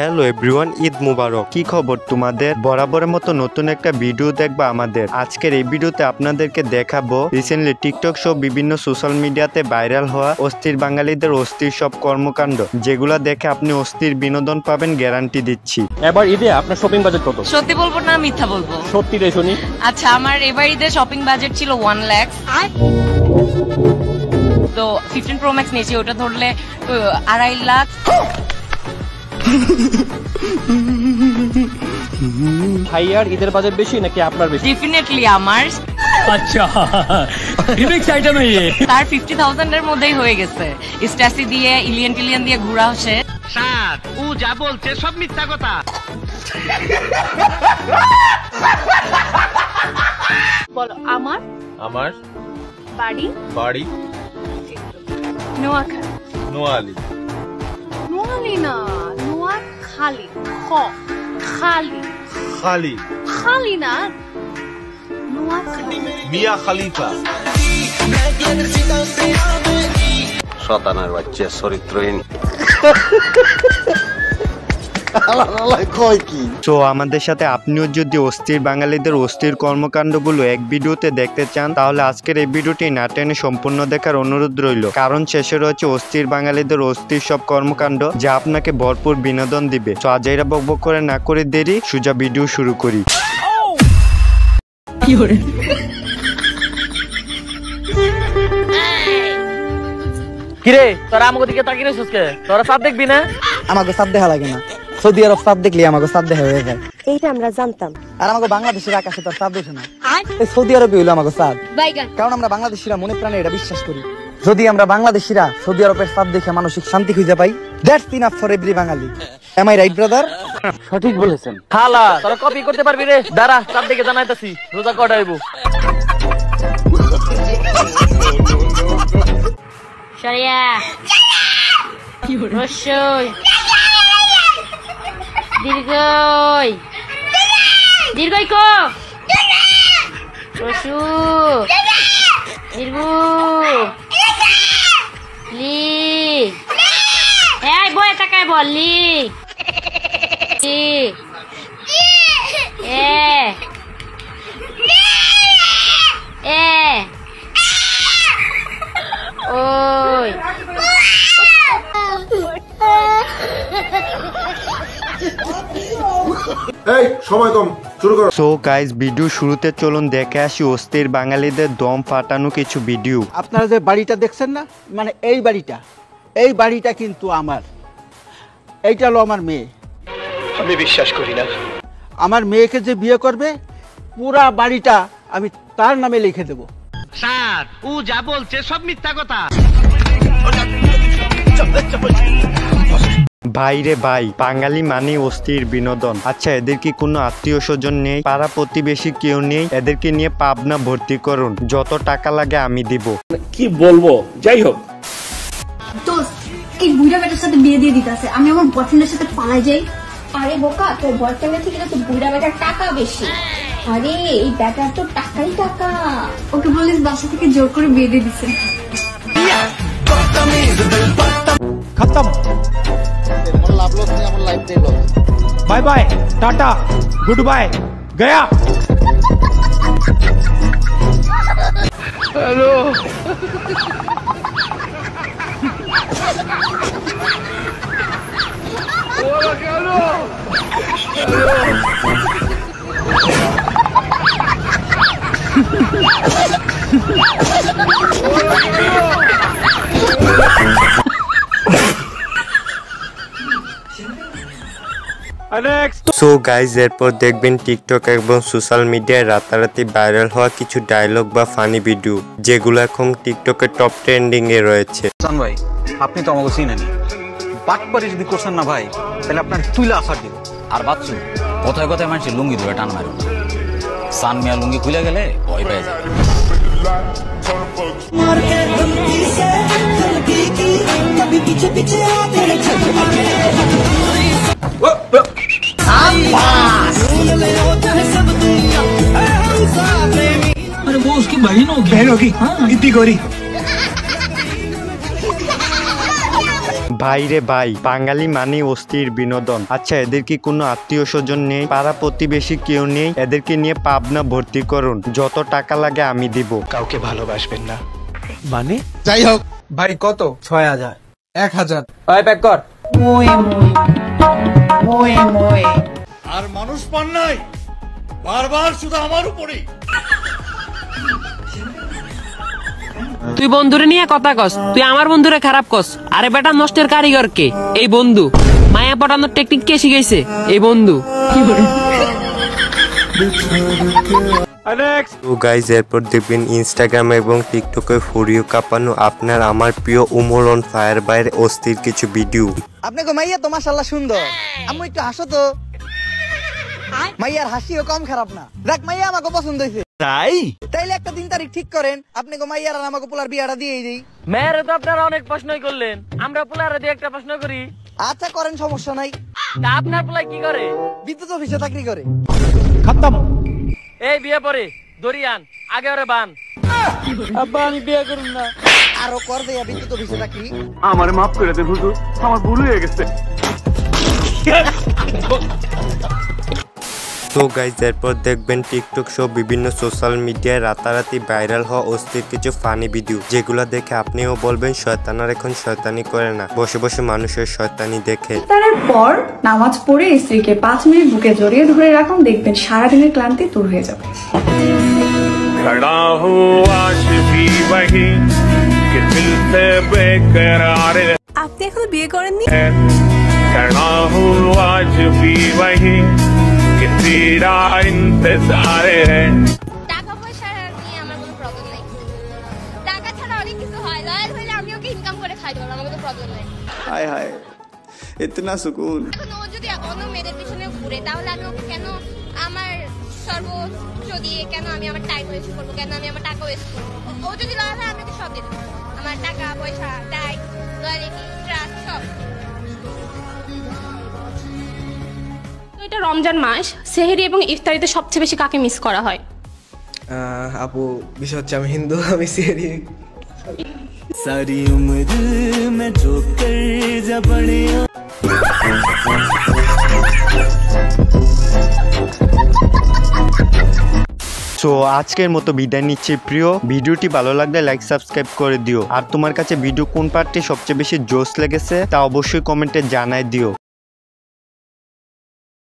Hello everyone, Eid মুবারক। কি খবর তোমাদের? বরাবরের মতো নতুন একটা ভিডিও দেখবা আমাদের। আজকের এই ভিডিওতে আপনাদেরকে দেখাবো রিসেন্টলি টিকটক সহ বিভিন্ন সোশ্যাল মিডিয়াতে ভাইরাল হওয়া অস্থির বাঙালিদের অস্থির সব কর্মকাণ্ড, যেগুলা দেখে আপনি অস্থির বিনোদন পাবেন, গ্যারান্টি দিচ্ছি। এবার ঈদে আপনার শপিং বাজেট কত? সত্যি বলবো না মিথ্যা বলবো? সত্যি রে শুনি। আচ্ছা, আমার এবার ঈদে শপিং বাজেট ছিল 1 লাখ। তো 15 Pro Max নিয়েছি, ওটা ধরলে 2.5 লাখ। ভাইয়ার ঈদের বাজেট বেশি নাকি আপনার বেশি? ডেফিনেটলি আমার। আচ্ছা, রিমিক্স আইটেম এই তার 50,000 এর মধ্যেই হয়ে গেছে। স্ট্যাসি দিয়ে ইলিয়ান দিয়ে ঘোরা হচ্ছে। সাত ও যা বলছে সব মিথ্যা কথা। বলো। আমার বাড়ি নোয়াখালী নোয়ালি না, নোয়াখালী। খালি না, নোয়াখালী। মিয়া খলিফা। শতানার বাচ্চা চরিত্রহীন। তো আমাদের সাথে আপনিও যদি অস্থির বাঙালিদের অস্থির কর্মকাণ্ডগুলো এক ভিডিওতে দেখতে চান, তাহলে আজকের এই ভিডিওটি না টেনে সম্পূর্ণ দেখার অনুরোধ রইল, কারণ শেষে রয়েছে অস্থির বাঙালিদের অস্থির সব কর্মকাণ্ড, যা আপনাকে ভরপুর বিনোদন দিবে। তো আজ এরা বকবক করে না করে দেরি, সোজা ভিডিও শুরু করি। কিরে তোরা আমাকে দিকে তাকিয়ে রইছিস কে? তোরা সাপ দেখবি না? আমাকে সাপ দেখা লাগে না। সৌদি আরব সাপ দেখলে আমাকে সাপ দেখা হয়ে যায়। এইটা আমরা জানতাম। আর আমাকে বাংলাদেশের আকাশে তার সাপ দেখে না। সৌদি আরবে হইলো আমাকে সাপ, কারণ আমরা বাংলাদেশিরা মনে প্রাণে এটা বিশ্বাস করি। যদি আমরা বাংলাদেশিরা সৌদি আরবের সাপ দেখে মানসিক শান্তি খুঁজে পাই, that's enough for every Bangali. Am I right brother? সঠিক বলেছেন। খালা তোরা কপি করতে পারবি রে? দাঁড়া, সাপ দেখে জানাইতাছি। রোজা কটা হইব? সরিয়া রসই দীর্ঘই কো রসু দীর্ঘ লি। এই বই তাকায় বললি এ ওই সময় কম, শুরু করো। সো গাইস, ভিডিও শুরুতে চলুন দেখে আসি অস্থির বাঙালিদের দম ফাটানো কিছু ভিডিও। আপনারা যে বাড়িটা দেখছেন না, মানে এই বাড়িটা কিন্তু আমার। এইটা হলো আমার মেয়ে। আমি বিশ্বাস করি না। আমার মেয়েকে যে বিয়ে করবে, পুরা বাড়িটা আমি তার নামে লিখে দেব। সাত ও যা বলছে সব মিথ্যা কথা। ভাই রে ভাই, বাঙালি মানে অস্থির বিনোদন। আচ্ছা, এদের কি কোনো আত্মীয় স্বজন নেই? পাড়া প্রতিবেশী কেউ নেই? এদেরকে নিয়ে পাবনা ভর্তি করুন, যত টাকা লাগে আমি দিব। কি বলবো, যাই হোক। দোস্ত, এই বুড়া বেটার সাথে বিয়ে দিয়ে দিতে আছে, আমি আমার বয়ফ্রেন্ডের সাথে পালাই যাই। আরে বোকা, তোর বয়ফ্রেন্ডের থেকে তো বুড়া বেটার টাকা বেশি। আরে এই বেটার তো টাকাই টাকা। ওকে বলিস বাসা থেকে জোর করে বিয়ে দিয়ে দিছে। খতম। Bye bye, tata, goodbye, गया। हेलो। সো গাইজ, এরপর দেখবেন টিকটক এবং সোশ্যাল মিডিয়ায় রাতারাতি ভাইরাল হওয়া কিছু ডায়লগ বা ফানি ভিডিও, যেগুলো এখন টিকটকের টপ ট্রেন্ডিং এ রয়েছে। ভাই, আপনি তো আমাকে চিনেন, বাটপারি যদি করছেন না ভাই, তাহলে আপনার তুইলা আসার দিব। আর বাচ্চু কোথায় কোথায় মানুষের লুঙ্গি ধরে টান মারো, সান মিয়া লুঙ্গি খুলে গেলে ভয় পেয়ে যায়। अरे वो उसकी बहन होगी। हाँ। इतनी गोरी। ভাই রে ভাই, বাঙালি মানে অস্থির বিনোদন। আচ্ছা, এদের কি কোনো আত্মীয় স্বজন নেই, পাড়া প্রতিবেশী কেউ নেই? এদেরকে নিয়ে পাবনা ভর্তি করুন, যত টাকা লাগে আমি দিব। কাউকে ভালোবাসবেন না মানে যাই হোক ভাই কত? 6000। 1000 ওই প্যাক কর। আর মানুষ পান নাই, বারবার শুধু আমার উপরেই। তুই বন্ধুরে নিয়ে কথা কস, তুই আমার বন্ধুরে খারাপ কস। আরে বেটা, নষ্টের কারিগর কে? এই বন্ধু। মায়া পটানোর টেকনিক কে শিখাইছে? এই বন্ধু। তো গাইজ, এরপর দেখবেন ইনস্টাগ্রাম এবং টিকটকে ফুরিয়ে কাঁপানো আপনার আমার প্রিয় উমর অন ফায়ার বাইয়ের অস্থির কিছু ভিডিও। আপনাকে মাইয়া তো মাশাআল্লাহ সুন্দর। আম্মু একটু হাসো তো। মাইয়ার হাসিও কম খারাপ না। দেখ, মাইয়া আমাকে পছন্দ হয়েছে। তাইলে একটা দিন তারিখ ঠিক করেন, আপনি গো মাইয়ার আর আমাকে পোলার বিয়াটা দিয়েই দিই। মেয়েরে তো আপনারা অনেক প্রশ্নই করলেন, আমরা পোলারে দিয়ে একটা প্রশ্ন করি। আচ্ছা করেন, সমস্যা নাই। তা আপনার পোলাই কি করে? বিদ্যুৎ অফিসে চাকরি করে। খতম। এই বিয়ে পরে দরিয়ান আগে ওরে বান। আব্বা আমি বিয়ে করুম না। আরো কর দেয়া বিদ্যুৎ অফিসে চাকরি। আমারে মাফ করে দেন হুজুর, আমার ভুল হয়ে গেছে। তো গাইজ, এরপর দেখবেন টিকটক সহ বিভিন্ন সোশ্যাল মিডিয়ায় রাতারাতি ভাইরাল হওয়া অস্থির কিছু ফানি ভিডিও, যেগুলো দেখে আপনিও বলবেন শয়তানার এখন শয়তানি করে না, বসে বসে মানুষের শয়তানি দেখে। ইফতারের পর নামাজ পড়ে স্ত্রীকে 5 মিনিট বুকে জড়িয়ে ধরে রাখুন, দেখবেন সারাদিনের ক্লান্তি দূর হয়ে যাবে। আপনি এখনো বিয়ে করেননি? টাকা পয়সা নিয়ে আমার কোনো প্রবলেম নাই। টাকা ছাড়া অনেক কিছু হয়। লয়াল হইলে আমি ওকে ইনকাম করে খাইতে পারবো, আমার কোনো প্রবলেম নাই। হায় হায়, ইতনা সুকুন। এখন ও যদি অন্য মেয়েদের পিছনে ঘুরে, তাহলে আমি ওকে কেন আমার সর্বোচ্চ দিয়ে কেন আমি আমার টাইম ওয়েস্ট করবো, কেন আমি আমার টাকা ওয়েস্ট করবো? ও যদি লয়াল হয় আমি ওকে সব দিয়ে দেবো, আমার টাকা পয়সা, টাইম, লয়ালিটি, ট্রাস্ট সব। এটা রমজান মাস, সেহরি এবং ইফতারিতে সবচেয়ে বেশি কাকে মিস করা হয়? আপু, বিষয় হচ্ছে আমি হিন্দু, আমি সেহরি। सारी उम्र में जो कर जा बड़े। সো আজকের মতো বিদায় নিচ্ছি প্রিয়। ভিডিওটি ভালো লাগলে লাইক সাবস্ক্রাইব করে দিও। আর তোমার কাছে ভিডিও কোন পার্টটি সবচেয়ে বেশি জোশ লেগেছে তা অবশ্যই কমেন্টে জানাই দিও।